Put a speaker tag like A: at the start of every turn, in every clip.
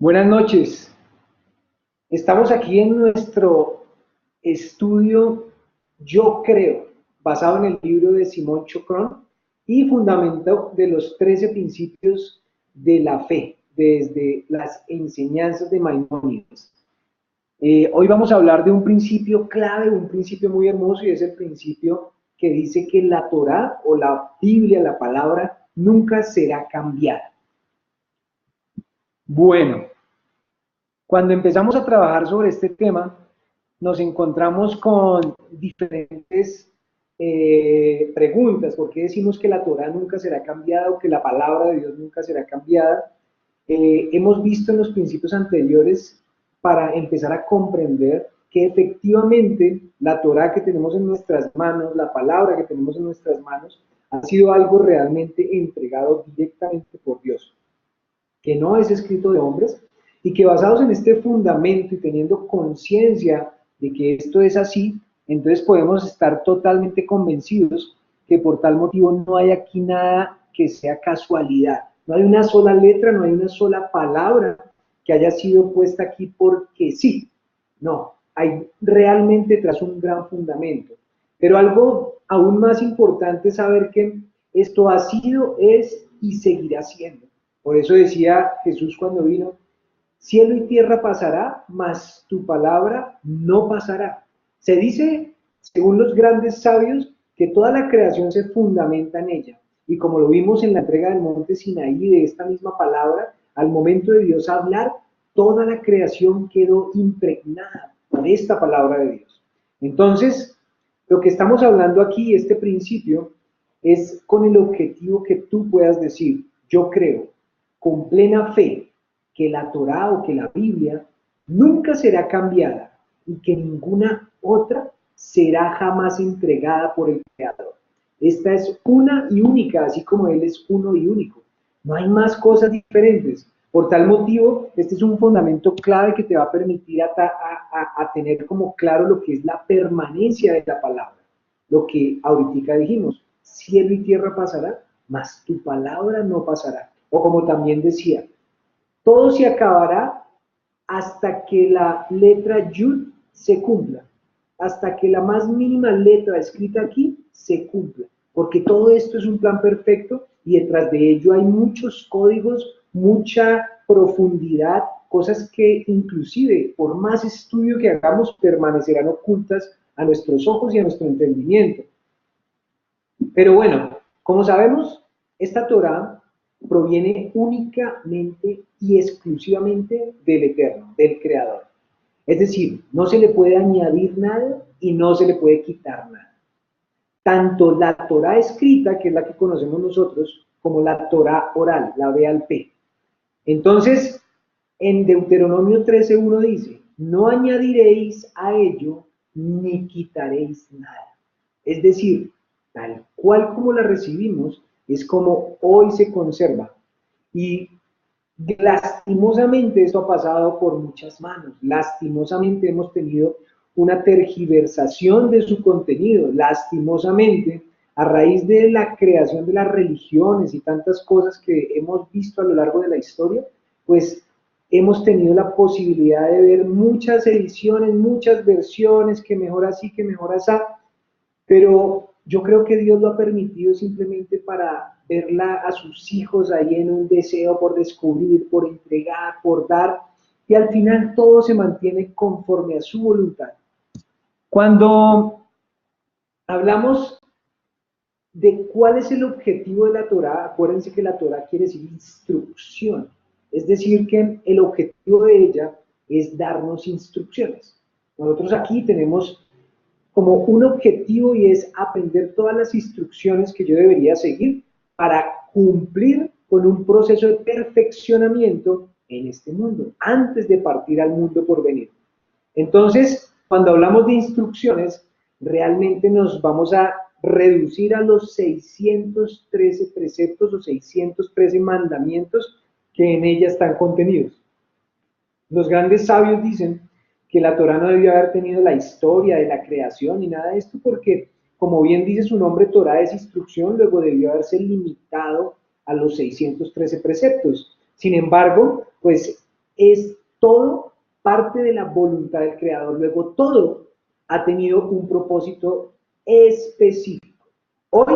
A: Buenas noches. Estamos aquí en nuestro estudio Yo Creo, basado en el libro de Simón Chocron y fundamento de los 13 principios de la fe, desde las enseñanzas de Maimónides. Hoy vamos a hablar de un principio clave, un principio muy hermoso, y es el principio que dice que la Torá o la Biblia, la palabra, nunca será cambiada. Bueno, cuando empezamos a trabajar sobre este tema, nos encontramos con diferentes preguntas. ¿Por qué decimos que la Torah nunca será cambiada o que la palabra de Dios nunca será cambiada? Hemos visto en los principios anteriores, para empezar a comprender que efectivamente la Torah que tenemos en nuestras manos, la palabra que tenemos en nuestras manos, ha sido algo realmente entregado directamente por Dios, que no es escrito de hombres, y que basados en este fundamento y teniendo conciencia de que esto es así, entonces podemos estar totalmente convencidos que por tal motivo no hay aquí nada que sea casualidad. No hay una sola letra, no hay una sola palabra que haya sido puesta aquí porque sí. No, hay realmente tras un gran fundamento. Pero algo aún más importante es saber que esto ha sido, es y seguirá siendo. Por eso decía Jesús cuando vino: cielo y tierra pasará, mas tu palabra no pasará. Se dice, según los grandes sabios, que toda la creación se fundamenta en ella. Y como lo vimos en la entrega del monte Sinaí de esta misma palabra, al momento de Dios hablar, toda la creación quedó impregnada por esta palabra de Dios. Entonces, lo que estamos hablando aquí, este principio, es con el objetivo que tú puedas decir: yo creo con plena fe que la Torá o que la Biblia nunca será cambiada y que ninguna otra será jamás entregada por el Creador. Esta es una y única, así como Él es uno y único. No hay más cosas diferentes. Por tal motivo, este es un fundamento clave que te va a permitir a tener como claro lo que es la permanencia de la palabra. Lo que ahorita dijimos: cielo y tierra pasará, mas tu palabra no pasará. O como también decía, todo se acabará hasta que la letra Yud se cumpla, hasta que la más mínima letra escrita aquí se cumpla, porque todo esto es un plan perfecto y detrás de ello hay muchos códigos, mucha profundidad, cosas que inclusive por más estudio que hagamos permanecerán ocultas a nuestros ojos y a nuestro entendimiento. Pero bueno, como sabemos, esta Torá proviene únicamente y exclusivamente del Eterno, del Creador. Es decir, no se le puede añadir nada y no se le puede quitar nada. Tanto la Torá escrita, que es la que conocemos nosotros, como la Torá oral, la B al P. Entonces, en Deuteronomio 13:1 dice: no añadiréis a ello ni quitaréis nada. Es decir, tal cual como la recibimos, es como hoy se conserva. Y lastimosamente esto ha pasado por muchas manos. Lastimosamente hemos tenido una tergiversación de su contenido. Lastimosamente, a raíz de la creación de las religiones y tantas cosas que hemos visto a lo largo de la historia, pues hemos tenido la posibilidad de ver muchas ediciones, muchas versiones, que mejor así, que mejor así, pero yo creo que Dios lo ha permitido simplemente para verla a sus hijos ahí en un deseo por descubrir, por entregar, por dar, y al final todo se mantiene conforme a su voluntad. Cuando hablamos de cuál es el objetivo de la Torá, acuérdense que la Torá quiere decir instrucción, es decir, que el objetivo de ella es darnos instrucciones. Nosotros aquí tenemos como un objetivo, y es aprender todas las instrucciones que yo debería seguir para cumplir con un proceso de perfeccionamiento en este mundo, antes de partir al mundo por venir. Entonces, cuando hablamos de instrucciones, realmente nos vamos a reducir a los 613 preceptos o 613 mandamientos que en ella están contenidos. Los grandes sabios dicen que la Torá no debió haber tenido la historia de la creación ni nada de esto, porque, como bien dice su nombre, Torá es instrucción, luego debió haberse limitado a los 613 preceptos. Sin embargo, pues es todo parte de la voluntad del Creador. Luego todo ha tenido un propósito específico. Hoy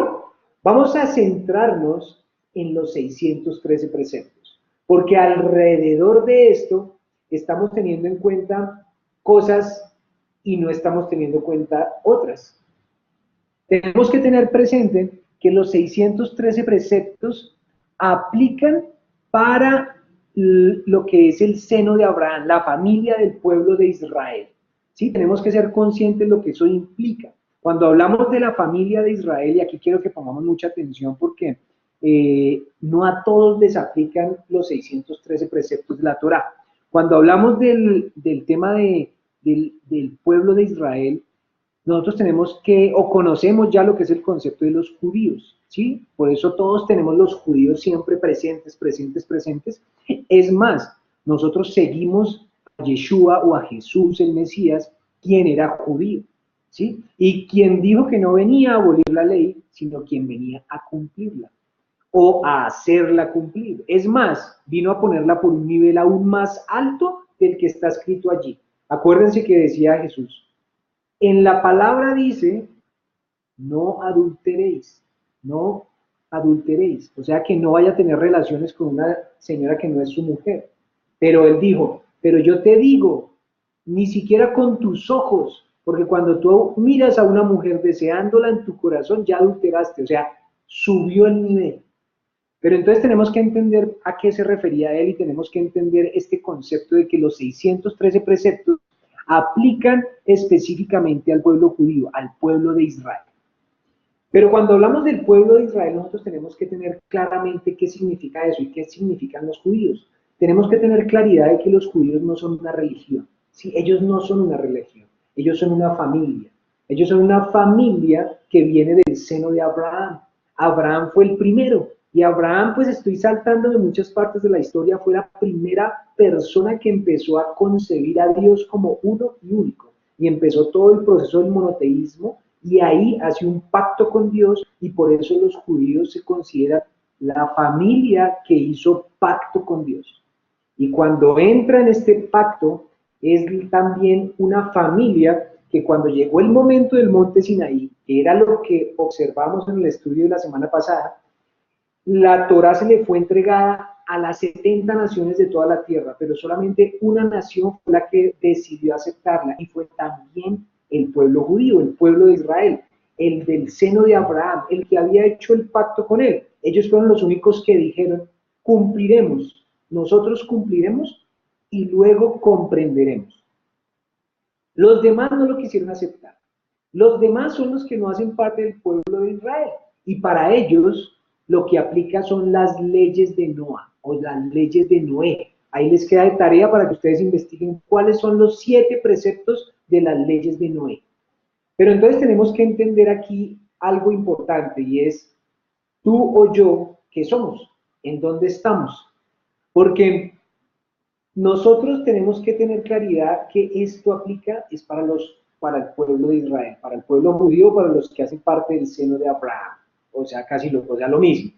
A: vamos a centrarnos en los 613 preceptos, porque alrededor de esto estamos teniendo en cuenta cosas y no estamos teniendo en cuenta otras. Tenemos que tener presente que los 613 preceptos aplican para lo que es el seno de Abraham, la familia del pueblo de Israel. ¿Sí? Tenemos que ser conscientes de lo que eso implica. Cuando hablamos de la familia de Israel, y aquí quiero que pongamos mucha atención porque no a todos les aplican los 613 preceptos de la Torá. Cuando hablamos del tema del pueblo de Israel, nosotros tenemos que, o conocemos ya lo que es el concepto de los judíos, ¿sí? Por eso todos tenemos los judíos siempre presentes, presentes, presentes. Es más, nosotros seguimos a Yeshua o a Jesús, el Mesías, quien era judío, ¿sí? Y quien dijo que no venía a abolir la ley, sino quien venía a cumplirla, o a hacerla cumplir. Es más, vino a ponerla por un nivel aún más alto del que está escrito allí. Acuérdense que decía Jesús, en la palabra dice, no adulteréis, no adulteréis. O sea, que no vaya a tener relaciones con una señora que no es su mujer. Pero él dijo, pero yo te digo, ni siquiera con tus ojos, porque cuando tú miras a una mujer deseándola en tu corazón, ya adulteraste, o sea, subió el nivel. Pero entonces tenemos que entender a qué se refería él y tenemos que entender este concepto de que los 613 preceptos aplican específicamente al pueblo judío, al pueblo de Israel. Pero cuando hablamos del pueblo de Israel, nosotros tenemos que tener claramente qué significa eso y qué significan los judíos. Tenemos que tener claridad de que los judíos no son una religión. Sí, ellos no son una religión, ellos son una familia. Ellos son una familia que viene del seno de Abraham. Abraham fue el primero. Y Abraham, pues estoy saltando de muchas partes de la historia, fue la primera persona que empezó a concebir a Dios como uno y único. Y empezó todo el proceso del monoteísmo y ahí hace un pacto con Dios y por eso los judíos se consideran la familia que hizo pacto con Dios. Y cuando entra en este pacto, es también una familia que cuando llegó el momento del monte Sinaí, que era lo que observamos en el estudio de la semana pasada, la Torá se le fue entregada a las 70 naciones de toda la tierra, pero solamente una nación fue la que decidió aceptarla y fue también el pueblo judío, el pueblo de Israel, el del seno de Abraham, el que había hecho el pacto con él. Ellos fueron los únicos que dijeron, cumpliremos, nosotros cumpliremos y luego comprenderemos. Los demás no lo quisieron aceptar. Los demás son los que no hacen parte del pueblo de Israel y para ellos lo que aplica son las leyes de Noa o las leyes de Noé. Ahí les queda de tarea para que ustedes investiguen cuáles son los 7 preceptos de las leyes de Noé. Pero entonces tenemos que entender aquí algo importante y es tú o yo, ¿qué somos? ¿En dónde estamos? Porque nosotros tenemos que tener claridad que esto aplica es para el pueblo de Israel, para el pueblo judío, para los que hacen parte del seno de Abraham. O sea, casi lo mismo.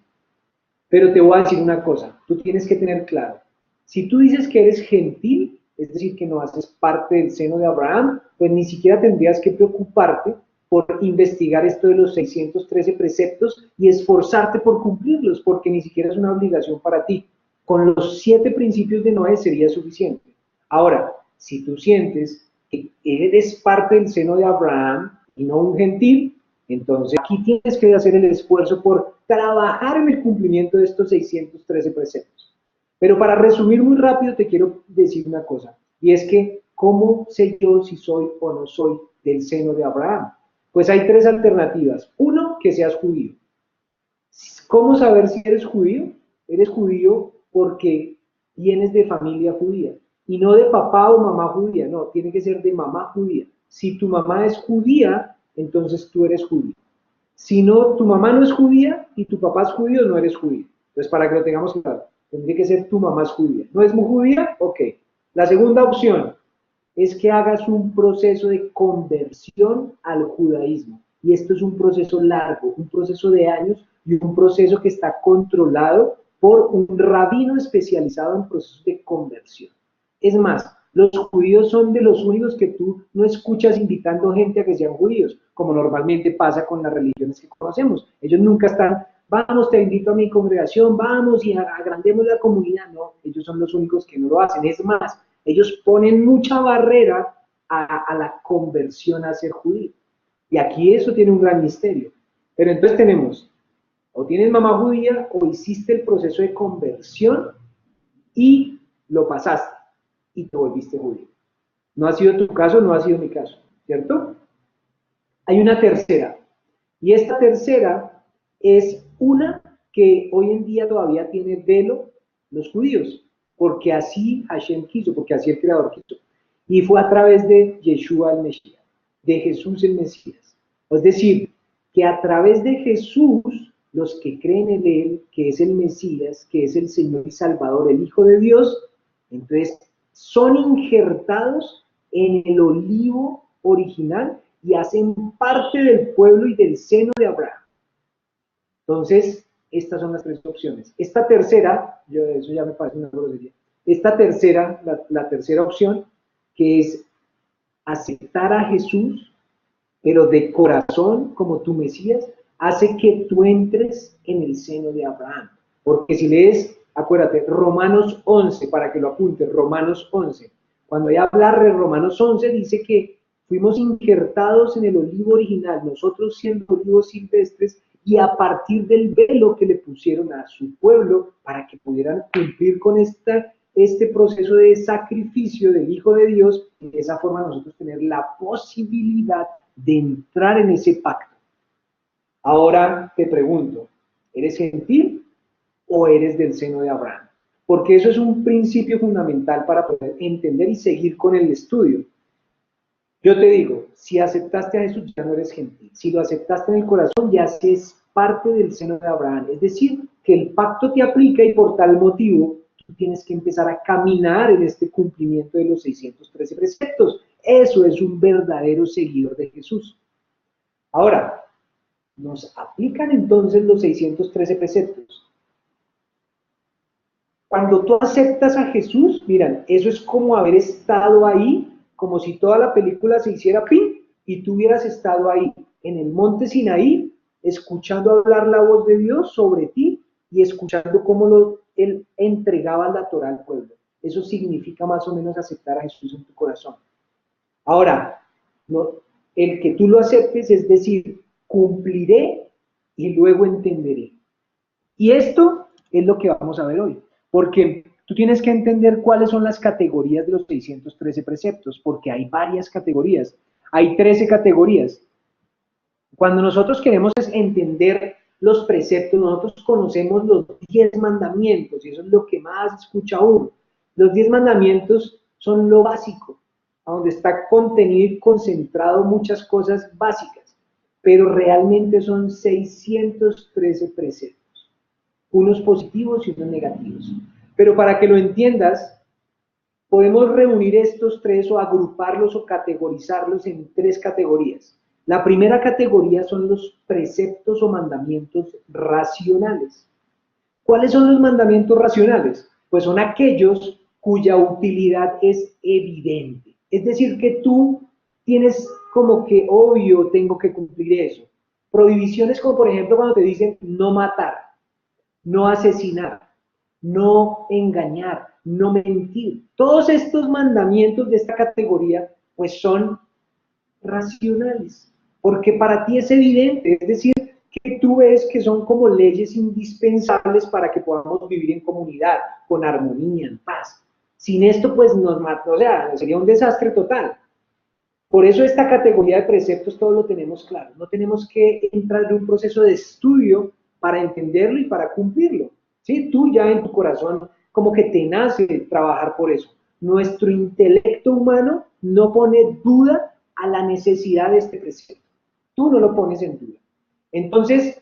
A: Pero te voy a decir una cosa, tú tienes que tener claro, si tú dices que eres gentil, es decir, que no haces parte del seno de Abraham, pues ni siquiera tendrías que preocuparte por investigar esto de los 613 preceptos y esforzarte por cumplirlos, porque ni siquiera es una obligación para ti. Con los 7 principios de Noé sería suficiente. Ahora, si tú sientes que eres parte del seno de Abraham y no un gentil, entonces aquí tienes que hacer el esfuerzo por trabajar en el cumplimiento de estos 613 preceptos. Pero para resumir muy rápido te quiero decir una cosa, y es que, ¿cómo sé yo si soy o no soy del seno de Abraham? Pues hay 3 alternativas. Uno, que seas judío. ¿Cómo saber si eres judío? Eres judío porque vienes de familia judía, y no de papá o mamá judía, no, tiene que ser de mamá judía. Si tu mamá es judía, entonces tú eres judío. Si no, tu mamá no es judía y tu papá es judío, no eres judío. Entonces, para que lo tengamos claro, tendría que ser tu mamá es judía. ¿No es muy judía? Ok. La segunda opción es que hagas un proceso de conversión al judaísmo. Y esto es un proceso largo, un proceso de años y un proceso que está controlado por un rabino especializado en procesos de conversión. Es más, los judíos son de los únicos que tú no escuchas invitando gente a que sean judíos, como normalmente pasa con las religiones que conocemos. Ellos nunca están, vamos, te invito a mi congregación, vamos y agrandemos la comunidad. No, ellos son los únicos que no lo hacen. Es más, ellos ponen mucha barrera a la conversión a ser judío. Y aquí eso tiene un gran misterio. Pero entonces tenemos, o tienes mamá judía, o hiciste el proceso de conversión y lo pasaste y te volviste judío. No ha sido tu caso, no ha sido mi caso, ¿cierto? Hay una tercera, y esta tercera es una que hoy en día todavía tiene velo los judíos, porque así Hashem quiso, porque así el Creador quiso. Y fue a través de Yeshua el Mesías, de Jesús el Mesías. Es decir, que a través de Jesús, los que creen en Él, que es el Mesías, que es el Señor y Salvador, el Hijo de Dios, entonces son injertados en el olivo original y hacen parte del pueblo y del seno de Abraham. Entonces, estas son las tres opciones. Esta tercera, eso ya me parece una grosería, esta tercera, la tercera opción, que es aceptar a Jesús, pero de corazón, como tu Mesías, hace que tú entres en el seno de Abraham. Porque si lees, acuérdate, Romanos 11, para que lo apuntes, Romanos 11. Cuando hay hablar de Romanos 11, dice que fuimos injertados en el olivo original, nosotros siendo olivos silvestres, y a partir del velo que le pusieron a su pueblo para que pudieran cumplir con este proceso de sacrificio del Hijo de Dios, y de esa forma nosotros tener la posibilidad de entrar en ese pacto. Ahora te pregunto, ¿eres gentil o eres del seno de Abraham? Porque eso es un principio fundamental para poder entender y seguir con el estudio. Yo te digo, si aceptaste a Jesús, ya no eres gentil. Si lo aceptaste en el corazón, ya es parte del seno de Abraham. Es decir, que el pacto te aplica y por tal motivo tú tienes que empezar a caminar en este cumplimiento de los 613 preceptos. Eso es un verdadero seguidor de Jesús. Ahora, ¿nos aplican entonces los 613 preceptos? Cuando tú aceptas a Jesús, miran, eso es como haber estado ahí, como si toda la película se hiciera pin y tú hubieras estado ahí en el monte Sinaí, escuchando hablar la voz de Dios sobre ti y escuchando cómo Él entregaba la Torah al pueblo. Eso significa más o menos aceptar a Jesús en tu corazón. Ahora, no, el que tú lo aceptes es decir, cumpliré y luego entenderé. Y esto es lo que vamos a ver hoy, porque tú tienes que entender cuáles son las categorías de los 613 preceptos, porque hay varias categorías, hay 13 categorías. Cuando nosotros queremos entender los preceptos, nosotros conocemos los 10 mandamientos, y eso es lo que más escucha uno. Los 10 mandamientos son lo básico, a donde está contenido y concentrado muchas cosas básicas, pero realmente son 613 preceptos, unos positivos y unos negativos. Pero para que lo entiendas, podemos reunir estos tres o agruparlos o categorizarlos en tres categorías. La primera categoría son los preceptos o mandamientos racionales. ¿Cuáles son los mandamientos racionales? Pues son aquellos cuya utilidad es evidente. Es decir, que tú tienes como que obvio, tengo que cumplir eso. Prohibiciones como por ejemplo cuando te dicen no matar, no asesinar, no engañar, no mentir. Todos estos mandamientos de esta categoría pues son racionales, porque para ti es evidente, es decir, que tú ves que son como leyes indispensables para que podamos vivir en comunidad, con armonía, en paz. Sin esto, pues nos mata, o sea, sería un desastre total. Por eso esta categoría de preceptos todo lo tenemos claro. No tenemos que entrar en un proceso de estudio para entenderlo y para cumplirlo. ¿Sí? Tú ya en tu corazón como que te nace trabajar por eso. Nuestro intelecto humano no pone duda a la necesidad de este precepto. Tú no lo pones en duda. Entonces,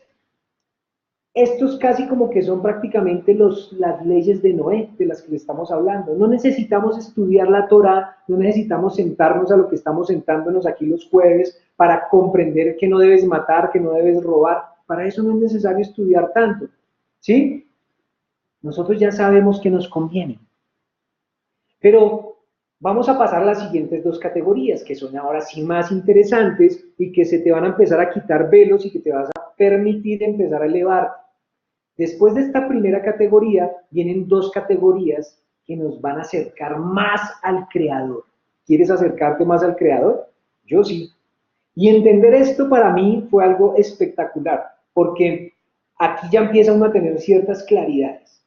A: estos casi como que son prácticamente las leyes de Noé de las que le estamos hablando. No necesitamos estudiar la Torah, no necesitamos sentarnos a lo que estamos sentándonos aquí los jueves para comprender que no debes matar, que no debes robar. Para eso no es necesario estudiar tanto, ¿sí? Nosotros ya sabemos que nos conviene. Pero vamos a pasar a las siguientes dos categorías, que son ahora sí más interesantes y que se te van a empezar a quitar velos y que te vas a permitir empezar a elevar. Después de esta primera categoría, vienen dos categorías que nos van a acercar más al Creador. ¿Quieres acercarte más al Creador? Yo sí. Y entender esto para mí fue algo espectacular, porque aquí ya empieza uno a tener ciertas claridades.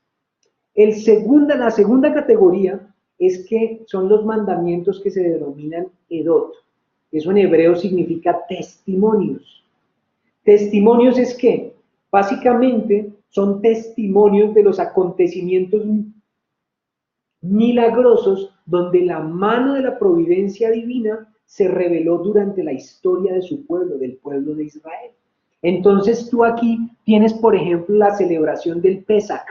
A: La segunda categoría es que son los mandamientos que se denominan edot. Eso en hebreo significa testimonios. Testimonios es que básicamente son testimonios de los acontecimientos milagrosos donde la mano de la providencia divina se reveló durante la historia de su pueblo, del pueblo de Israel. Entonces tú aquí tienes, por ejemplo, la celebración del Pesach,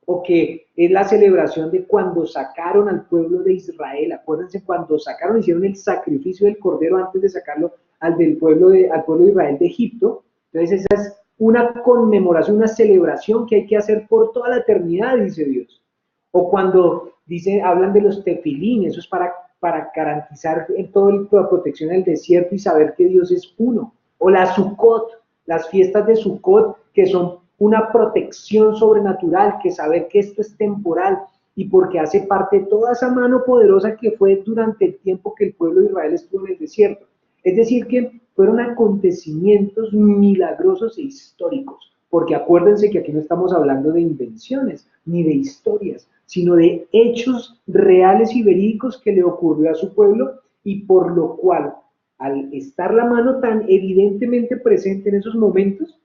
A: o que es la celebración de cuando sacaron al pueblo de Israel. Acuérdense, cuando sacaron, hicieron el sacrificio del cordero antes de sacarlo al pueblo de Israel de Egipto. Entonces esa es una conmemoración, una celebración que hay que hacer por toda la eternidad, dice Dios. O cuando hablan de los tefilín, eso es para garantizar toda la protección del desierto y saber que Dios es uno. O la Sukkot, las fiestas de Sukkot, que son una protección sobrenatural, que saber que esto es temporal y porque hace parte de toda esa mano poderosa que fue durante el tiempo que el pueblo de Israel estuvo en el desierto. Es decir, que fueron acontecimientos milagrosos e históricos, porque acuérdense que aquí no estamos hablando de invenciones ni de historias, sino de hechos reales y verídicos que le ocurrió a su pueblo y por lo cual, al estar la mano tan evidentemente presente en esos momentos,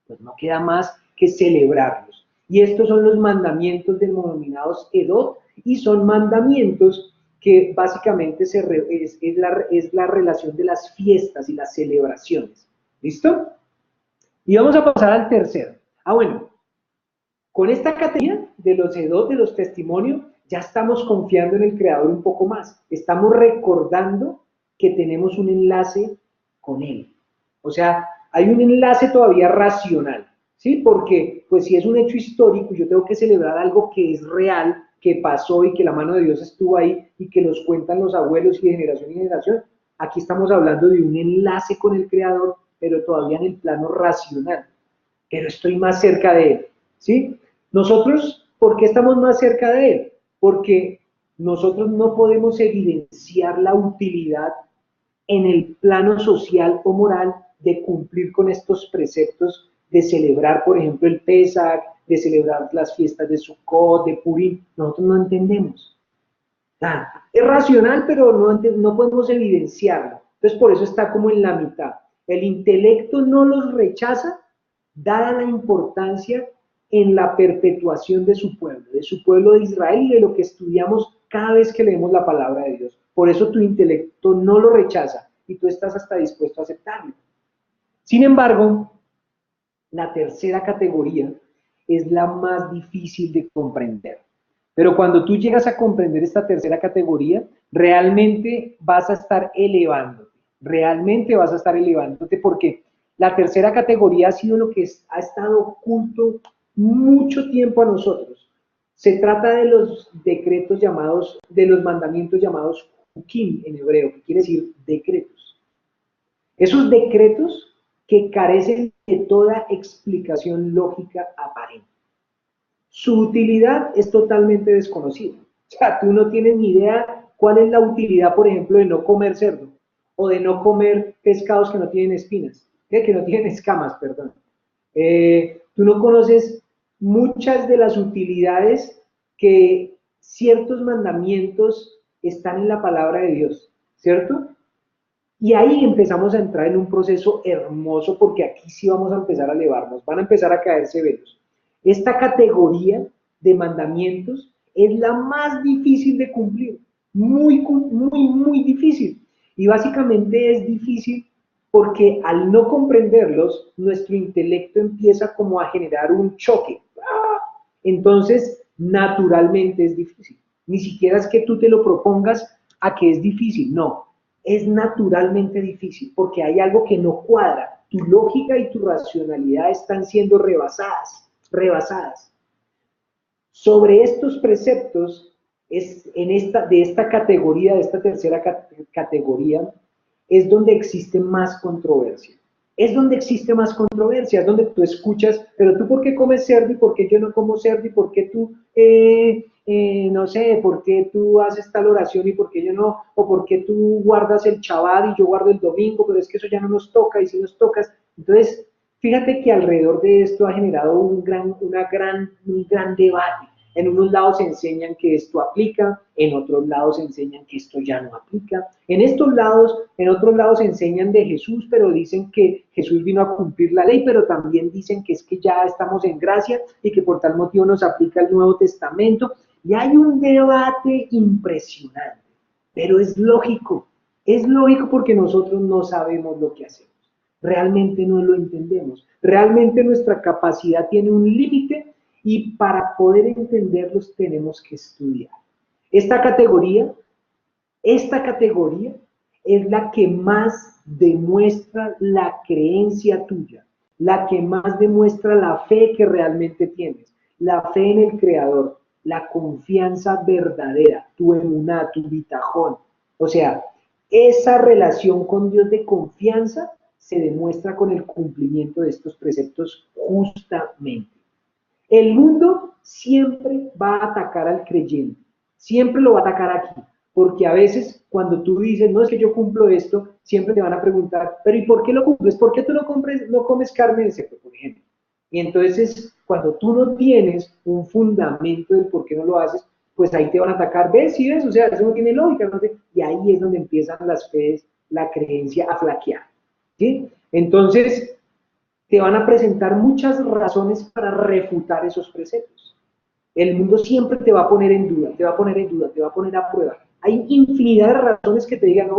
A: pues no queda más que celebrarlos. Y estos son los mandamientos denominados Edot, y son mandamientos que básicamente es la relación de las fiestas y las celebraciones. ¿Listo? Y vamos a pasar al tercero. Bueno, con esta categoría de los Edot, de los testimonios, ya estamos confiando en el Creador un poco más. Estamos recordando que tenemos un enlace con Él. O sea, hay un enlace todavía racional, ¿sí? Porque, pues si es un hecho histórico, yo tengo que celebrar algo que es real, que pasó y que la mano de Dios estuvo ahí y que los cuentan los abuelos y de generación en generación. Aquí estamos hablando de un enlace con el Creador, pero todavía en el plano racional. Pero estoy más cerca de Él, ¿sí? Nosotros, ¿por qué estamos más cerca de Él? Porque nosotros no podemos evidenciar la utilidad en el plano social o moral de cumplir con estos preceptos, de celebrar, por ejemplo, el Pesach, de celebrar las fiestas de Sukkot, de Purim. Nosotros no entendemos. Es racional, pero no podemos evidenciarlo. Entonces, por eso está como en la mitad. El intelecto no los rechaza, dada la importancia en la perpetuación de su pueblo de Israel y de lo que estudiamos cada vez que leemos la palabra de Dios. Por eso tu intelecto no lo rechaza y tú estás hasta dispuesto a aceptarlo. Sin embargo, la tercera categoría es la más difícil de comprender. Pero cuando tú llegas a comprender esta tercera categoría, realmente vas a estar elevándote. Realmente vas a estar elevándote porque la tercera categoría ha sido lo que ha estado oculto mucho tiempo a nosotros. Se trata de los decretos llamados, de los mandamientos llamados hukim en hebreo, que quiere decir decretos. Esos decretos que carecen de toda explicación lógica aparente. Su utilidad es totalmente desconocida. O sea, tú no tienes ni idea cuál es la utilidad, por ejemplo, de no comer cerdo o de no comer pescados que no tienen espinas, que no tienen escamas, perdón. Tú no conoces muchas de las utilidades que ciertos mandamientos están en la palabra de Dios, ¿cierto? Y ahí empezamos a entrar en un proceso hermoso porque aquí sí vamos a empezar a elevarnos, van a empezar a caerse velos. Esta categoría de mandamientos es la más difícil de cumplir, muy difícil. Y básicamente es difícil porque al no comprenderlos, nuestro intelecto empieza como a generar un choque. Entonces, naturalmente es difícil. Ni siquiera es que tú te lo propongas a que es difícil, no. Es naturalmente difícil porque hay algo que no cuadra. Tu lógica y tu racionalidad están siendo rebasadas. Sobre estos preceptos, de esta categoría, de esta tercera categoría, es donde existe más controversia. Es donde existe más controversia, es donde tú escuchas, pero tú ¿por qué comes cerdo y por qué yo no como cerdo y por qué tú, no sé, por qué tú haces tal oración y por qué yo no, o por qué tú guardas el Shabbat y yo guardo el domingo, pero es que eso ya no nos toca y si nos tocas. Entonces, fíjate que alrededor de esto ha generado un gran debate. En unos lados enseñan que esto aplica, en otros lados enseñan que esto ya no aplica. En otros lados enseñan de Jesús, pero dicen que Jesús vino a cumplir la ley, pero también dicen que es que ya estamos en gracia y que por tal motivo nos aplica el Nuevo Testamento. Y hay un debate impresionante, pero es lógico porque nosotros no sabemos lo que hacemos. Realmente no lo entendemos. Realmente nuestra capacidad tiene un límite y para poder entenderlos tenemos que estudiar. Esta categoría es la que más demuestra la creencia tuya, la que más demuestra la fe que realmente tienes, la fe en el Creador, la confianza verdadera, tu emuná, tu bitajón. O sea, esa relación con Dios de confianza se demuestra con el cumplimiento de estos preceptos justamente. El mundo siempre va a atacar al creyente, siempre lo va a atacar aquí, porque a veces cuando tú dices, no es que yo cumplo esto, siempre te van a preguntar, pero ¿y por qué lo cumples? ¿Por qué tú no comes carne de cerdo, por ejemplo? Y entonces, cuando tú no tienes un fundamento del por qué no lo haces, pues ahí te van a atacar, ¿ves? ¿Sí ves? O sea, eso no tiene lógica, ¿no? Y ahí es donde empiezan las fees, la creencia a flaquear, ¿sí? Entonces, te van a presentar muchas razones para refutar esos preceptos. El mundo siempre te va a poner en duda, te va a poner en duda, te va a poner a prueba. Hay infinidad de razones que te digan,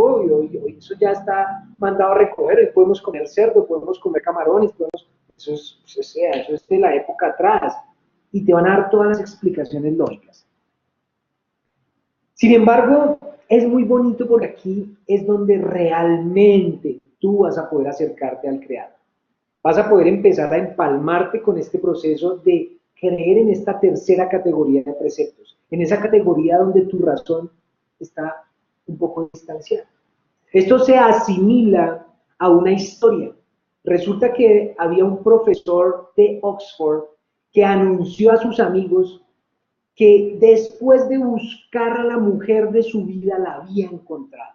A: eso ya está mandado a recoger, hoy podemos comer cerdo, podemos comer camarones, eso es de la época atrás. Y te van a dar todas las explicaciones lógicas. Sin embargo, es muy bonito porque aquí es donde realmente tú vas a poder acercarte al Creador. Vas a poder empezar a empalmarte con este proceso de creer en esta tercera categoría de preceptos, en esa categoría donde tu razón está un poco distanciada. Esto se asimila a una historia. Resulta que había un profesor de Oxford que anunció a sus amigos que después de buscar a la mujer de su vida la había encontrado.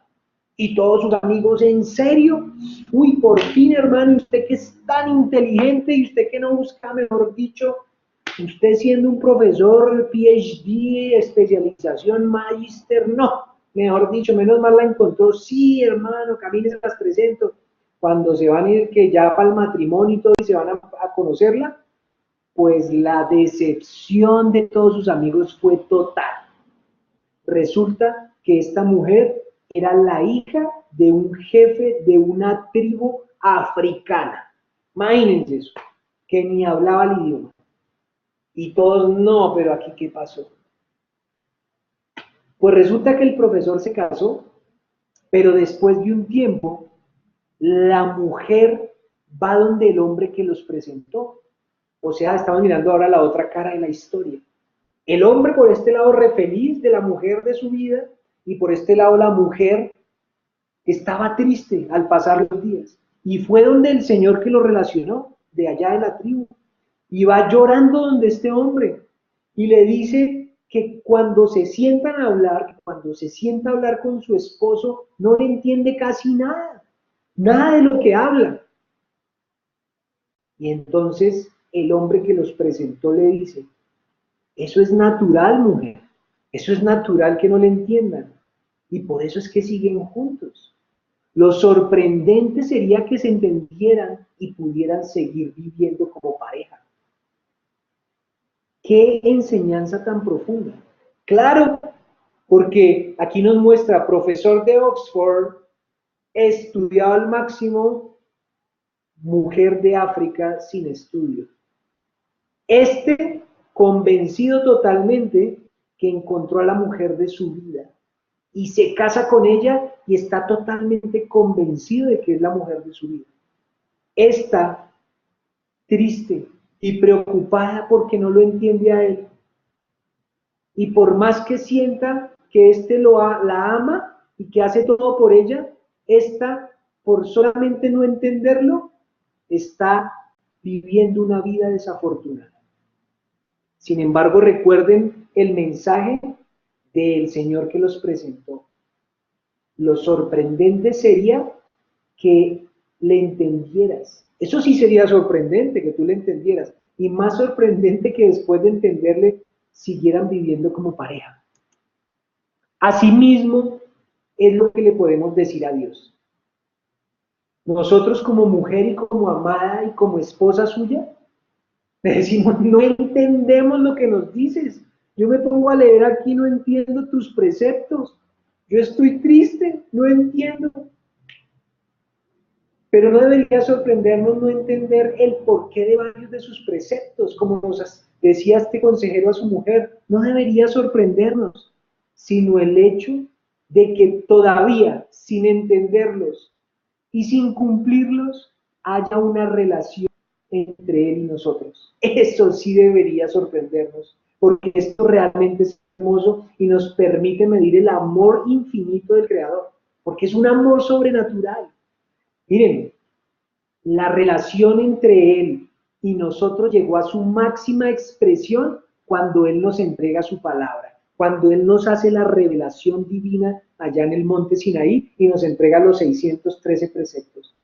A: Y todos sus amigos, ¿en serio? Uy, por fin, hermano, usted que es tan inteligente y usted que no busca, mejor dicho, usted siendo un profesor, PhD, especialización, magister, no, mejor dicho, menos mal la encontró, sí, hermano, camine, se las presento. Cuando se van a ir, que ya para el matrimonio y todo, y se van a conocerla, pues la decepción de todos sus amigos fue total. Resulta que esta mujer era la hija de un jefe de una tribu africana. Imagínense eso, que ni hablaba el idioma. Y todos, no, pero aquí, ¿qué pasó? Pues resulta que el profesor se casó, pero después de un tiempo, la mujer va donde el hombre que los presentó. O sea, estamos mirando ahora la otra cara de la historia. El hombre por este lado re feliz de la mujer de su vida y por este lado la mujer estaba triste al pasar los días. Y fue donde el Señor que lo relacionó, de allá de la tribu, y va llorando donde este hombre y le dice que cuando se sientan a hablar, cuando se sienta a hablar con su esposo, no le entiende casi nada, nada de lo que habla. Y entonces el hombre que los presentó le dice, eso es natural, mujer. Eso es natural que no le entiendan. Y por eso es que siguen juntos. Lo sorprendente sería que se entendieran y pudieran seguir viviendo como pareja. ¡Qué enseñanza tan profunda! Claro, porque aquí nos muestra profesor de Oxford, estudiado al máximo, mujer de África sin estudio. Este convencido totalmente que encontró a la mujer de su vida y se casa con ella y está totalmente convencido de que es la mujer de su vida. Está triste y preocupada porque no lo entiende a él. Y por más que sienta que la ama y que hace todo por ella, esta, por solamente no entenderlo, está viviendo una vida desafortunada. Sin embargo, recuerden el mensaje del Señor que los presentó. Lo sorprendente sería que le entendieras. Eso sí sería sorprendente, que tú le entendieras. Y más sorprendente que después de entenderle, siguieran viviendo como pareja. Asimismo, es lo que le podemos decir a Dios. Nosotros como mujer y como amada y como esposa suya, le decimos, no entendemos lo que nos dices. Yo me pongo a leer aquí, no entiendo tus preceptos. Yo estoy triste, no entiendo. Pero no debería sorprendernos no entender el porqué de varios de sus preceptos, como nos decía este consejero a su mujer. No debería sorprendernos, sino el hecho de que todavía, sin entenderlos y sin cumplirlos, haya una relación entre él y nosotros. Eso sí debería sorprendernos, porque esto realmente es hermoso y nos permite medir el amor infinito del Creador, porque es un amor sobrenatural. Miren, la relación entre Él y nosotros llegó a su máxima expresión cuando Él nos entrega su palabra, cuando Él nos hace la revelación divina allá en el monte Sinaí y nos entrega los 613 preceptos.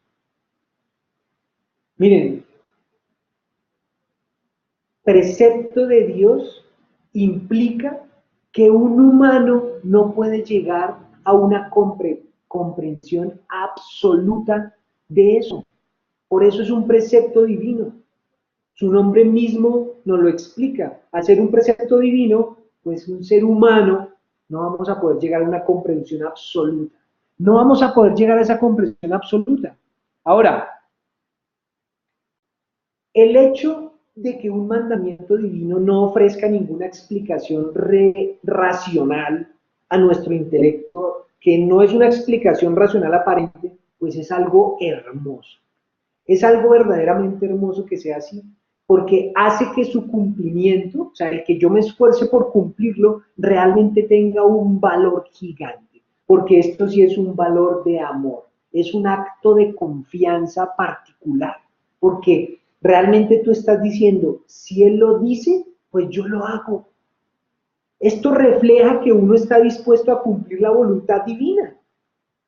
A: Miren, precepto de Dios implica que un humano no puede llegar a una comprensión absoluta de eso. Por eso es un precepto divino. Su nombre mismo nos lo explica. Al ser un precepto divino, pues un ser humano, no vamos a poder llegar a una comprensión absoluta. No vamos a poder llegar a esa comprensión absoluta. Ahora, el hecho de que un mandamiento divino no ofrezca ninguna explicación racional a nuestro intelecto, que no es una explicación racional aparente, pues es algo hermoso. Es algo verdaderamente hermoso que sea así, porque hace que su cumplimiento, o sea, el que yo me esfuerce por cumplirlo, realmente tenga un valor gigante, porque esto sí es un valor de amor, es un acto de confianza particular, porque realmente tú estás diciendo, si Él lo dice, pues yo lo hago. Esto refleja que uno está dispuesto a cumplir la voluntad divina.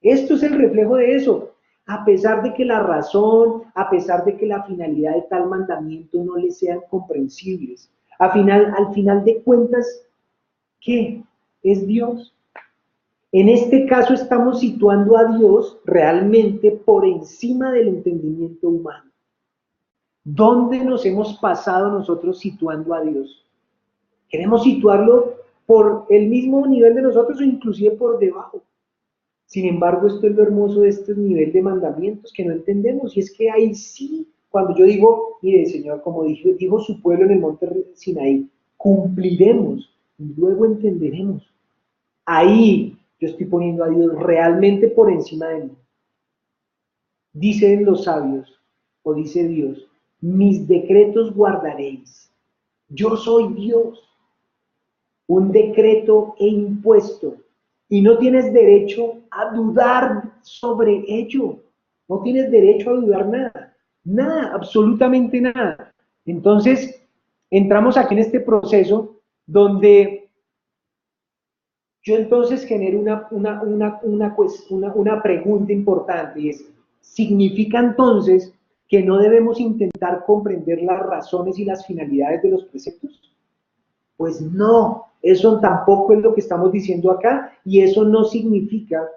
A: Esto es el reflejo de eso. A pesar de que la razón, a pesar de que la finalidad de tal mandamiento no le sean comprensibles. Al final de cuentas, ¿qué? Es Dios. En este caso estamos situando a Dios realmente por encima del entendimiento humano. ¿Dónde nos hemos pasado nosotros situando a Dios? Queremos situarlo por el mismo nivel de nosotros o inclusive por debajo. Sin embargo, esto es lo hermoso de este nivel de mandamientos que no entendemos. Y es que ahí sí, cuando yo digo, mire, Señor, como dijo su pueblo en el monte Sinaí, cumpliremos y luego entenderemos. Ahí yo estoy poniendo a Dios realmente por encima de mí. Dicen los sabios, o dice Dios, mis decretos guardaréis. Yo soy Dios. Un decreto he impuesto y no tienes derecho a dudar sobre ello. No tienes derecho a dudar nada, nada, absolutamente nada. Entonces, entramos aquí en este proceso donde yo entonces genero una pregunta importante y es, ¿significa entonces que no debemos intentar comprender las razones y las finalidades de los preceptos? Pues no, eso tampoco es lo que estamos diciendo acá y eso no significa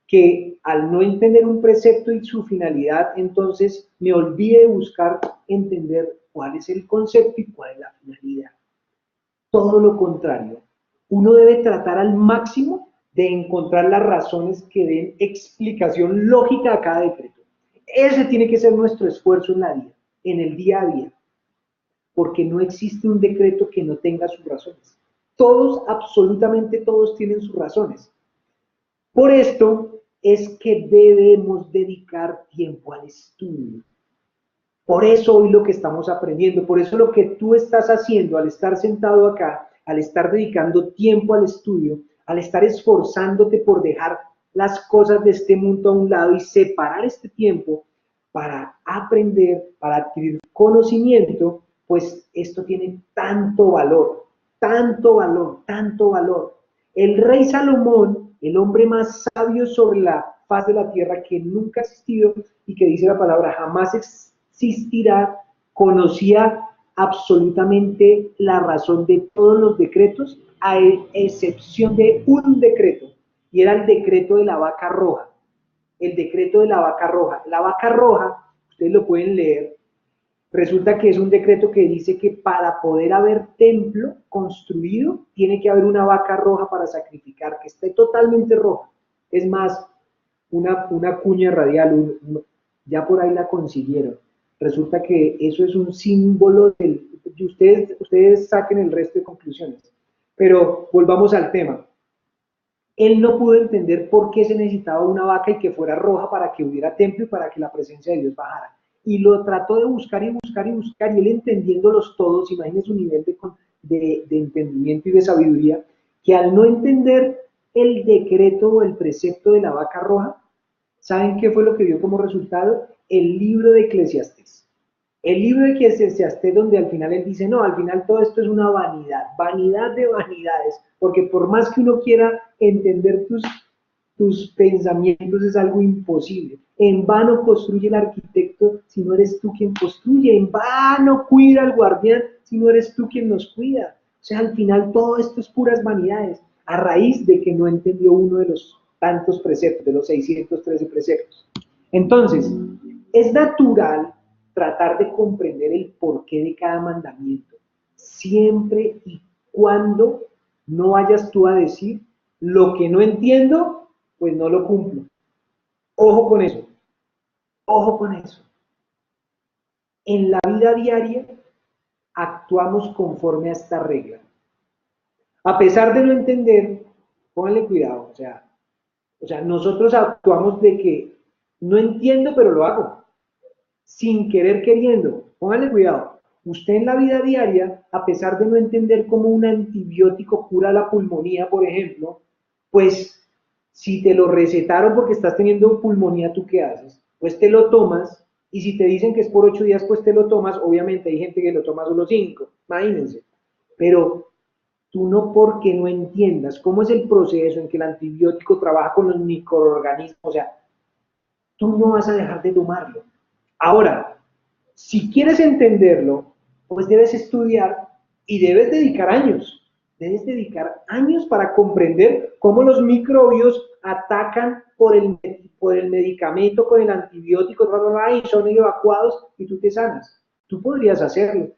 A: que al no entender un precepto y su finalidad, entonces me olvide de buscar entender cuál es el concepto y cuál es la finalidad. Todo lo contrario, uno debe tratar al máximo de encontrar las razones que den explicación lógica a cada decreto. Ese tiene que ser nuestro esfuerzo en la vida, en el día a día, porque no existe un decreto que no tenga sus razones. Todos, absolutamente todos tienen sus razones. Por esto es que debemos dedicar tiempo al estudio. Por eso hoy lo que estamos aprendiendo, por eso lo que tú estás haciendo al estar sentado acá, al estar dedicando tiempo al estudio, al estar esforzándote por dejar las cosas de este mundo a un lado y separar este tiempo para aprender, para adquirir conocimiento, pues esto tiene tanto valor, tanto valor, tanto valor. El rey Salomón, el hombre más sabio sobre la faz de la tierra que nunca ha existido y que dice la palabra jamás existirá, conocía absolutamente la razón de todos los decretos, a excepción de un decreto, y era el decreto de la vaca roja. El decreto de la vaca roja. La vaca roja, ustedes lo pueden leer, resulta que es un decreto que dice que para poder haber templo construido, tiene que haber una vaca roja para sacrificar, que esté totalmente roja. Es más, una cuña radial, ya por ahí la consiguieron. Resulta que eso es un símbolo del... Ustedes saquen el resto de conclusiones. Pero volvamos al tema. Él no pudo entender por qué se necesitaba una vaca y que fuera roja para que hubiera templo y para que la presencia de Dios bajara. Y lo trató de buscar y buscar y buscar, y él entendiéndolos todos, imagínense su nivel de entendimiento y de sabiduría, que al no entender el decreto o el precepto de la vaca roja, ¿saben qué fue lo que dio como resultado? El libro de Eclesiastés. El libro de Eclesiastés, donde al final él dice, no, al final todo esto es una vanidad, vanidad de vanidades, porque por más que uno quiera entender tus pensamientos es algo imposible. En vano construye el arquitecto si no eres tú quien construye, en vano cuida el guardián si no eres tú quien nos cuida. O sea, al final todo esto es puras vanidades, a raíz de que no entendió uno de los tantos preceptos, de los 613 preceptos. Entonces, es natural tratar de comprender el porqué de cada mandamiento, siempre y cuando no vayas tú a decir, lo que no entiendo, pues no lo cumplo. Ojo con eso, ojo con eso. En la vida diaria actuamos conforme a esta regla. A pesar de no entender, pónganle cuidado, o sea, nosotros actuamos de que no entiendo, pero lo hago, sin querer queriendo. Pónganle cuidado. Usted en la vida diaria, a pesar de no entender cómo un antibiótico cura la pulmonía, por ejemplo, pues si te lo recetaron porque estás teniendo pulmonía, ¿tú qué haces? Pues te lo tomas, y si te dicen que es por 8 días, pues te lo tomas. Obviamente hay gente que lo toma solo 5, imagínense. Pero tú no, porque no entiendas cómo es el proceso en que el antibiótico trabaja con los microorganismos, o sea, tú no vas a dejar de tomarlo. Ahora, si quieres entenderlo, pues debes estudiar y debes dedicar años para comprender cómo los microbios atacan por el medicamento, con el antibiótico, y son evacuados y tú te sanas. Tú podrías hacerlo.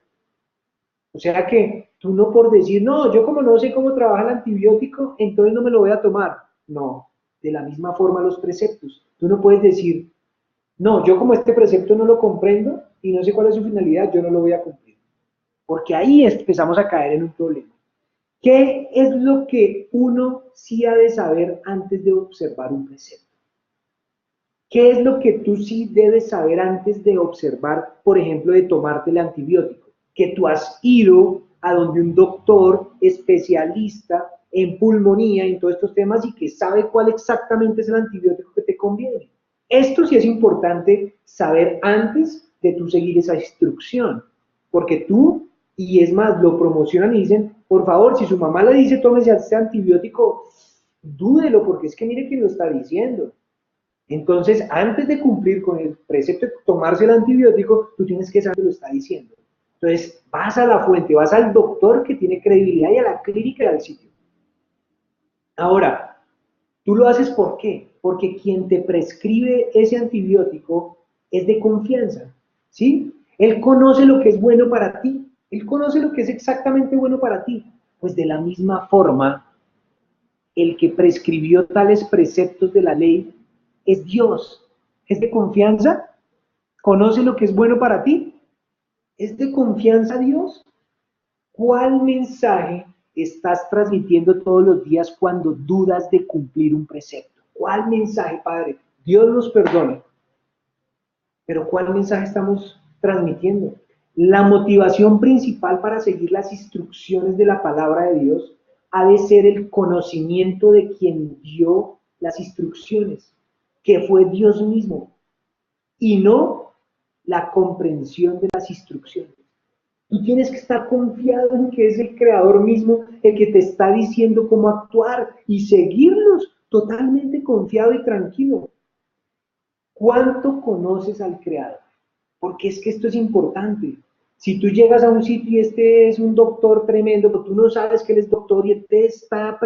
A: O sea que tú no, por decir, no, yo como no sé cómo trabaja el antibiótico, entonces no me lo voy a tomar. No, de la misma forma los preceptos. Tú no puedes decir, no, yo como este precepto no lo comprendo y no sé cuál es su finalidad, yo no lo voy a cumplir. Porque ahí empezamos a caer en un problema. ¿Qué es lo que uno sí ha de saber antes de observar un precepto? ¿Qué es lo que tú sí debes saber antes de observar, por ejemplo, de tomarte el antibiótico? Que tú has ido a donde un doctor especialista en pulmonía, en todos estos temas, y que sabe cuál exactamente es el antibiótico que te conviene. Esto sí es importante saber antes de tú seguir esa instrucción, porque tú, y es más, lo promocionan y dicen, por favor, si su mamá le dice tómese este antibiótico, dúdelo, porque es que mire quién lo está diciendo. Entonces, antes de cumplir con el precepto de tomarse el antibiótico, tú tienes que saber que lo está diciendo. Entonces, vas a la fuente, vas al doctor que tiene credibilidad y a la clínica y al sitio. Ahora, tú lo haces ¿por qué? Porque quien te prescribe ese antibiótico es de confianza, ¿sí? Él conoce lo que es bueno para ti, él conoce lo que es exactamente bueno para ti. Pues de la misma forma, el que prescribió tales preceptos de la ley es Dios. ¿Es de confianza? ¿Conoce lo que es bueno para ti? ¿Es de confianza Dios? ¿Cuál mensaje estás transmitiendo todos los días cuando dudas de cumplir un precepto? ¿Cuál mensaje, Padre? Dios nos perdona, pero ¿cuál mensaje estamos transmitiendo? La motivación principal para seguir las instrucciones de la palabra de Dios ha de ser el conocimiento de quien dio las instrucciones, que fue Dios mismo, y no la comprensión de las instrucciones. Tú tienes que estar confiado en que es el Creador mismo el que te está diciendo cómo actuar y seguirlos totalmente confiado y tranquilo. ¿Cuánto conoces al Creador? Porque es que esto es importante. Si tú llegas a un sitio y este es un doctor tremendo, pero tú no sabes que él es doctor y él te está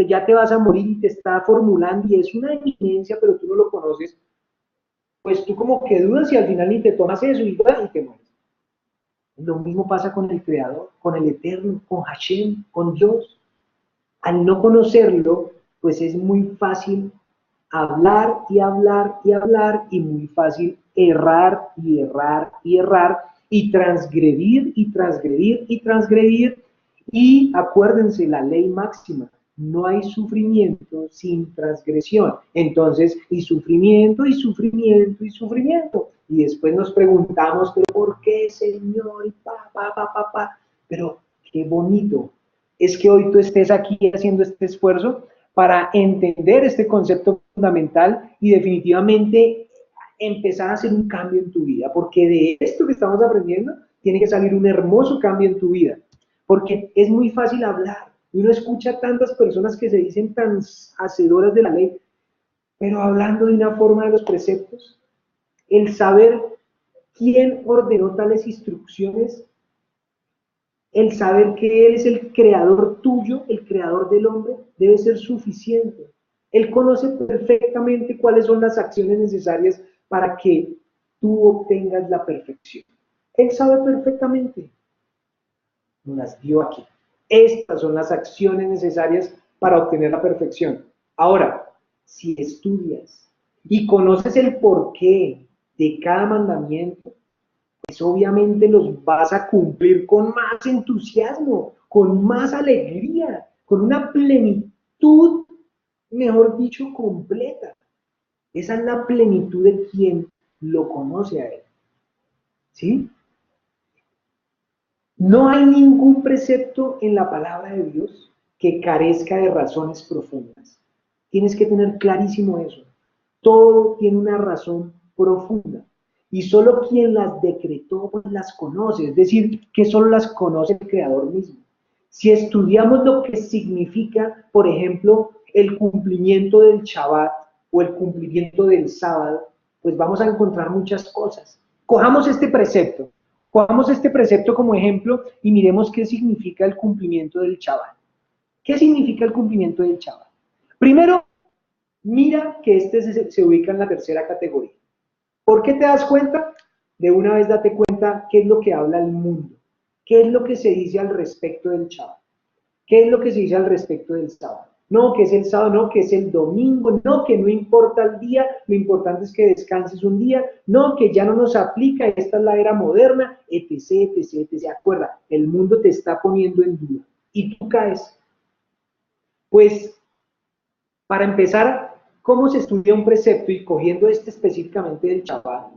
A: ya te vas a morir y te está formulando y es una eminencia, pero tú no lo conoces, pues tú como que dudas y al final ni te tomas eso y te mueres. Lo mismo pasa con el Creador, con el Eterno, con Hashem, con Dios. Al no conocerlo, pues es muy fácil hablar y hablar y hablar y muy fácil errar y errar y errar y transgredir y transgredir y transgredir. Y acuérdense, la ley máxima, no hay sufrimiento sin transgresión. Entonces, y sufrimiento, y sufrimiento, y sufrimiento. Y después nos preguntamos, pero ¿por qué, Señor? Y Pero qué bonito es que hoy tú estés aquí haciendo este esfuerzo para entender este concepto fundamental y definitivamente empezar a hacer un cambio en tu vida, porque de esto que estamos aprendiendo tiene que salir un hermoso cambio en tu vida, porque es muy fácil hablar, y uno escucha tantas personas que se dicen tan hacedoras de la ley, pero hablando de una forma de los preceptos, el saber quién ordenó tales instrucciones, el saber que Él es el creador tuyo, el creador del hombre, debe ser suficiente. Él conoce perfectamente cuáles son las acciones necesarias para que tú obtengas la perfección. Él sabe perfectamente. Nos las dio aquí. Estas son las acciones necesarias para obtener la perfección. Ahora, si estudias y conoces el porqué de cada mandamiento, pues obviamente los vas a cumplir con más entusiasmo, con más alegría, con una plenitud, mejor dicho, completa. Esa es la plenitud de quien lo conoce a él. ¿Sí? No hay ningún precepto en la palabra de Dios que carezca de razones profundas. Tienes que tener clarísimo eso. Todo tiene una razón profunda. Y solo quien las decretó pues las conoce. Es decir, que solo las conoce el Creador mismo. Si estudiamos lo que significa, por ejemplo, el cumplimiento del Shabbat o el cumplimiento del sábado, pues vamos a encontrar muchas cosas. Cojamos este precepto. Cojamos este precepto como ejemplo y miremos qué significa el cumplimiento del Shabbat. ¿Qué significa el cumplimiento del Shabbat? Primero, mira que este se ubica en la tercera categoría. ¿Por qué te das cuenta? De una vez date cuenta qué es lo que habla el mundo. ¿Qué es lo que se dice al respecto del Shabbat? ¿Qué es lo que se dice al respecto del sábado? No, que es el sábado, no, que es el domingo, no, que no importa el día, lo importante es que descanses un día, no, que ya no nos aplica, esta es la era moderna, etc, etc, etc. Acuerda, el mundo te está poniendo en duda y tú caes. Pues, para empezar, ¿cómo se estudia un precepto? Y cogiendo este específicamente del Shabbat,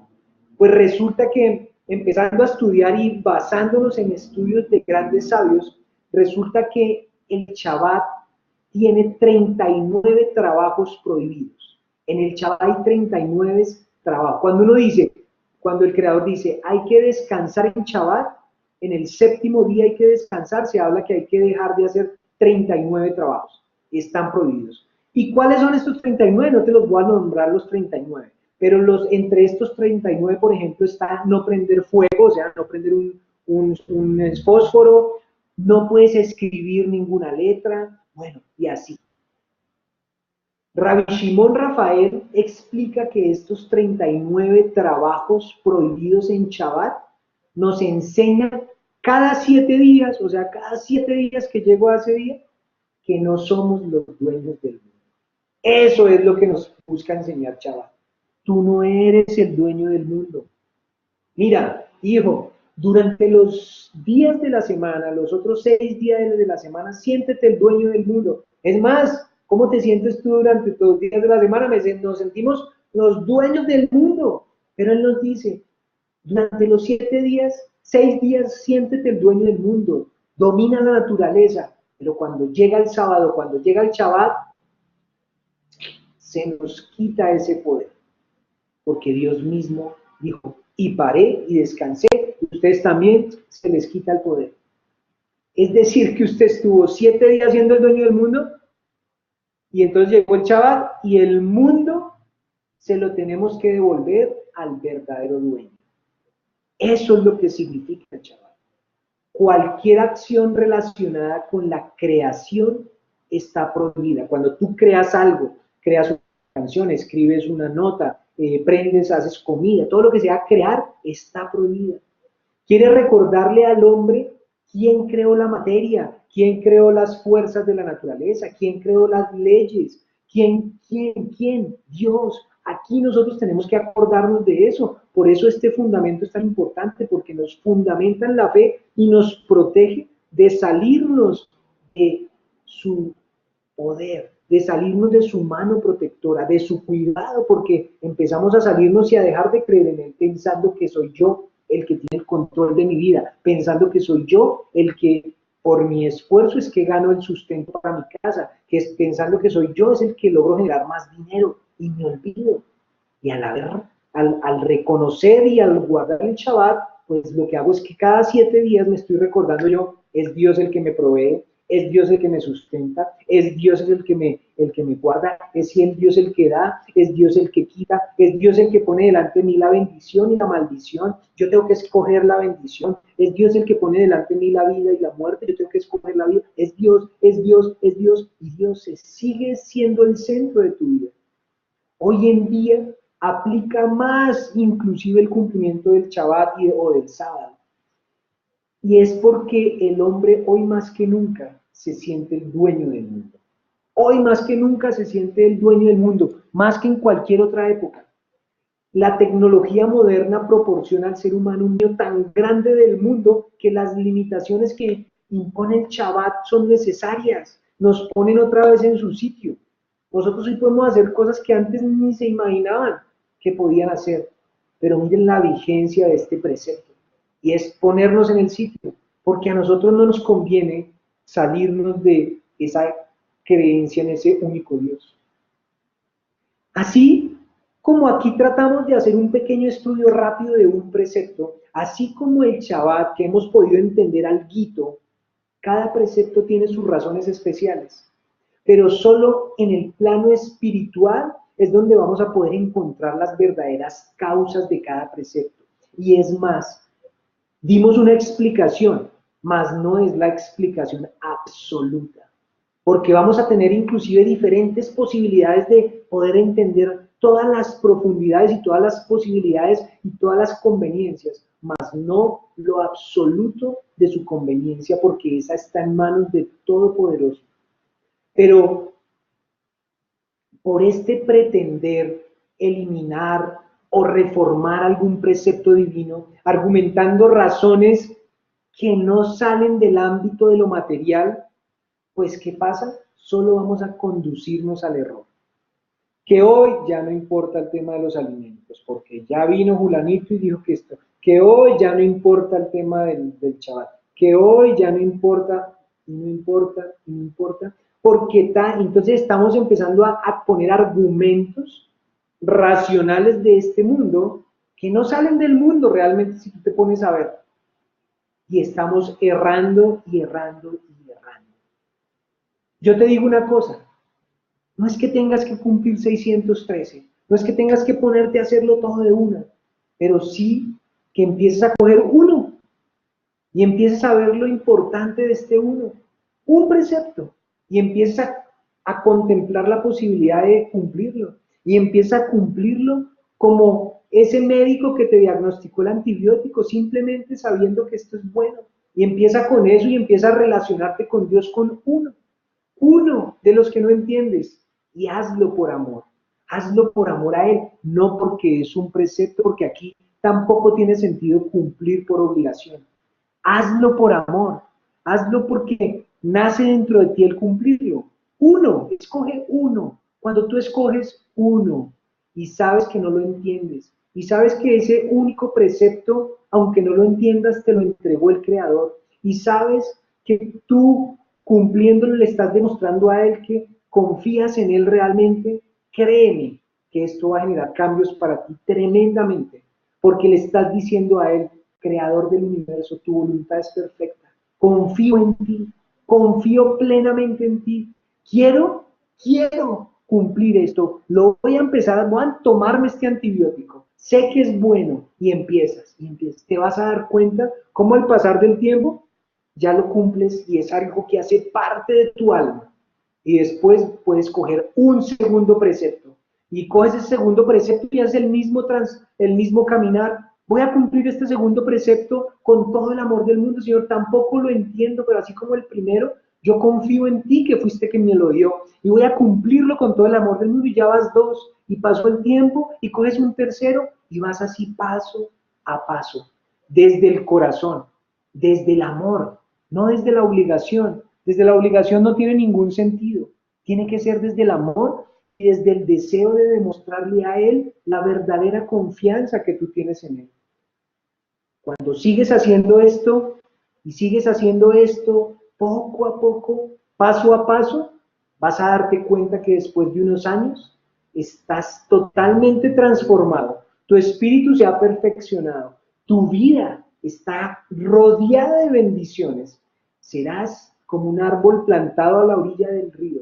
A: pues resulta que empezando a estudiar y basándonos en estudios de grandes sabios, resulta que el Shabbat tiene 39 trabajos prohibidos. En el Shabbat hay 39 trabajos. Cuando el Creador dice, hay que descansar en Shabbat, en el séptimo día hay que descansar, se habla que hay que dejar de hacer 39 trabajos. Están prohibidos. ¿Y cuáles son estos 39? No te los voy a nombrar los 39. Pero entre estos 39, por ejemplo, está no prender fuego, o sea, no prender un fósforo, no puedes escribir ninguna letra, bueno, y así. Rabbi Shimon Rafael explica que estos 39 trabajos prohibidos en Shabbat nos enseñan cada 7 días, o sea, cada 7 días que llego a ese día, que no somos los dueños del mundo. Eso es lo que nos busca enseñar Shabbat. Tú no eres el dueño del mundo. Mira, hijo, durante los días de la semana, los otros 6 días de la semana, siéntete el dueño del mundo. Es más, ¿cómo te sientes tú durante todos los días de la semana? Nos sentimos los dueños del mundo. Pero Él nos dice, Durante los 7 días, 6 días, siéntete el dueño del mundo, domina la naturaleza, pero cuando llega el sábado, cuando llega el Shabbat, se nos quita ese poder, porque Dios mismo dijo, y paré y descansé, y ustedes también se les quita el poder. Es decir, que usted estuvo 7 días siendo el dueño del mundo, y entonces llegó el Shabbat, y el mundo se lo tenemos que devolver al verdadero dueño. Eso es lo que significa el Shabbat. Cualquier acción relacionada con la creación está prohibida. Cuando tú creas algo, creas una canción, escribes una nota, prendes, haces comida, todo lo que sea crear está prohibido. Quiere recordarle al hombre quién creó la materia, quién creó las fuerzas de la naturaleza, quién creó las leyes, quién, Dios. Aquí nosotros tenemos que acordarnos de eso. Por eso este fundamento es tan importante, porque nos fundamenta en la fe y nos protege de salirnos de su poder, de salirnos de su mano protectora, de su cuidado, porque empezamos a salirnos y a dejar de creer en él pensando que soy yo el que tiene el control de mi vida, pensando que soy yo el que por mi esfuerzo es que gano el sustento para mi casa, que es pensando que soy yo es el que logro generar más dinero y me olvido. Y al reconocer y al guardar el Shabbat, pues lo que hago es que cada 7 días me estoy recordando yo, es Dios el que me provee, es Dios el que me sustenta, es Dios el que me guarda, es Dios el que da, es Dios el que quita, es Dios el que pone delante de mí la bendición y la maldición, yo tengo que escoger la bendición, es Dios el que pone delante de mí la vida y la muerte, yo tengo que escoger la vida, es Dios, es Dios, es Dios, y Dios sigue siendo el centro de tu vida. Hoy en día aplica más inclusive el cumplimiento del Shabbat o del sábado. Y es porque el hombre hoy más que nunca se siente el dueño del mundo. Hoy más que nunca se siente el dueño del mundo, más que en cualquier otra época. La tecnología moderna proporciona al ser humano un niño tan grande del mundo que las limitaciones que impone el Shabbat son necesarias, nos ponen otra vez en su sitio. Nosotros hoy podemos hacer cosas que antes ni se imaginaban que podían hacer, pero miren la vigencia de este precepto, y es ponernos en el sitio, porque a nosotros no nos conviene salirnos de esa creencia en ese único Dios. Así como aquí tratamos de hacer un pequeño estudio rápido de un precepto, así como el Shabbat que hemos podido entender alguito, cada precepto tiene sus razones especiales, pero solo en el plano espiritual es donde vamos a poder encontrar las verdaderas causas de cada precepto. Y es más, dimos una explicación, mas no es la explicación absoluta, porque vamos a tener inclusive diferentes posibilidades de poder entender todas las profundidades y todas las posibilidades y todas las conveniencias, mas no lo absoluto de su conveniencia, porque esa está en manos del Todopoderoso. Pero por este pretender eliminar o reformar algún precepto divino, argumentando razones que no salen del ámbito de lo material, pues ¿qué pasa? Solo vamos a conducirnos al error. Que hoy ya no importa el tema de los alimentos, porque ya vino Julanito y dijo que esto, que hoy ya no importa el tema del Shabbat, que hoy ya no importa, no importa, no importa, porque entonces estamos empezando a poner argumentos racionales de este mundo que no salen del mundo realmente si tú te pones a ver. Y estamos errando y errando y errando. Yo te digo una cosa, no es que tengas que cumplir 613, no es que tengas que ponerte a hacerlo todo de una, pero sí que empieces a coger uno y empieces a ver lo importante de este uno, un precepto, y empieces a contemplar la posibilidad de cumplirlo, y empieza a cumplirlo como ese médico que te diagnosticó el antibiótico, simplemente sabiendo que esto es bueno, y empieza con eso y empieza a relacionarte con Dios con uno de los que no entiendes, y hazlo por amor a Él, no porque es un precepto, porque aquí tampoco tiene sentido cumplir por obligación. Hazlo por amor, hazlo porque nace dentro de ti el cumplirlo. Uno, escoge uno. Cuando tú escoges uno y sabes que no lo entiendes Y sabes que ese único precepto, aunque no lo entiendas, te lo entregó el Creador. Y sabes que tú, cumpliéndolo, le estás demostrando a Él que confías en Él realmente. Créeme que esto va a generar cambios para ti tremendamente, porque le estás diciendo a Él, Creador del universo, tu voluntad es perfecta. Confío en ti, confío plenamente en ti. Quiero cumplir esto. Lo voy a empezar, voy a tomarme este antibiótico. Sé que es bueno y empiezas. Te vas a dar cuenta cómo al pasar del tiempo ya lo cumples y es algo que hace parte de tu alma. Y después puedes coger un segundo precepto y coges ese segundo precepto y haces el mismo caminar. Voy a cumplir este segundo precepto con todo el amor del mundo, Señor. Tampoco lo entiendo, pero así como el primero, yo confío en ti que fuiste quien me lo dio y voy a cumplirlo con todo el amor del mundo. Y ya vas dos y pasó el tiempo y coges un tercero y vas así paso a paso, desde el corazón, desde el amor, no desde la obligación. Desde la obligación no tiene ningún sentido. Tiene que ser desde el amor y desde el deseo de demostrarle a Él la verdadera confianza que tú tienes en Él. Cuando sigues haciendo esto y sigues haciendo esto poco a poco, paso a paso, vas a darte cuenta que después de unos años estás totalmente transformado. Tu espíritu se ha perfeccionado. Tu vida está rodeada de bendiciones. Serás como un árbol plantado a la orilla del río,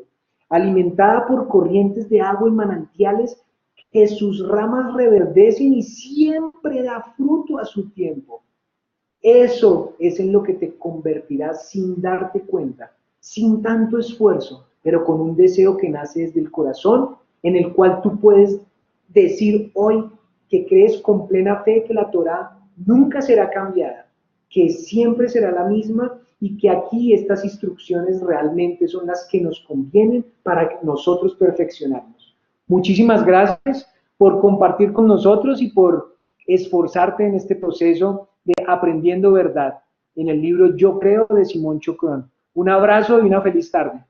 A: alimentada por corrientes de agua y manantiales, que sus ramas reverdecen y siempre da fruto a su tiempo. Eso es en lo que te convertirás sin darte cuenta, sin tanto esfuerzo, pero con un deseo que nace desde el corazón, en el cual tú puedes decir hoy que crees con plena fe que la Torá nunca será cambiada, que siempre será la misma y que aquí estas instrucciones realmente son las que nos convienen para nosotros perfeccionarnos. Muchísimas gracias por compartir con nosotros y por esforzarte en este proceso de Aprendiendo Verdad, en el libro Yo Creo de Simón Chocron. Un abrazo y una feliz tarde.